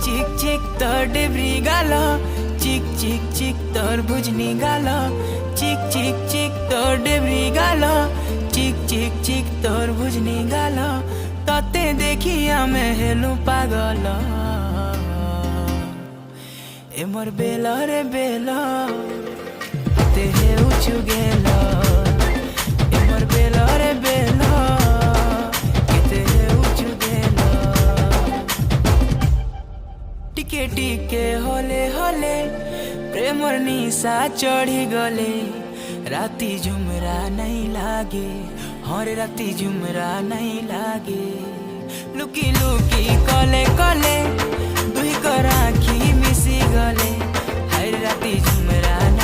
चिक चिक तोर डेबरी गाल, चिक चिक चिक तोर भुजनी गाल, चिक चिक चिक तोर डेबरी गाल, चिक चिक चिक तोर भुजनी गाल, तते देखी आमे हेलु पागल। ए मोर बेला रे बेला ते हे उचु गेला, ए मोर बेला रे बेला ते हे उचु गेला। टिके टिके होले होले प्रेमर निशा चढ़ी गले, राती झुमरा नहीं लागे, हर राती झुमरा नहीं लागे। लुकी लुकी कले कले दुई कर आँखी मिसी गले।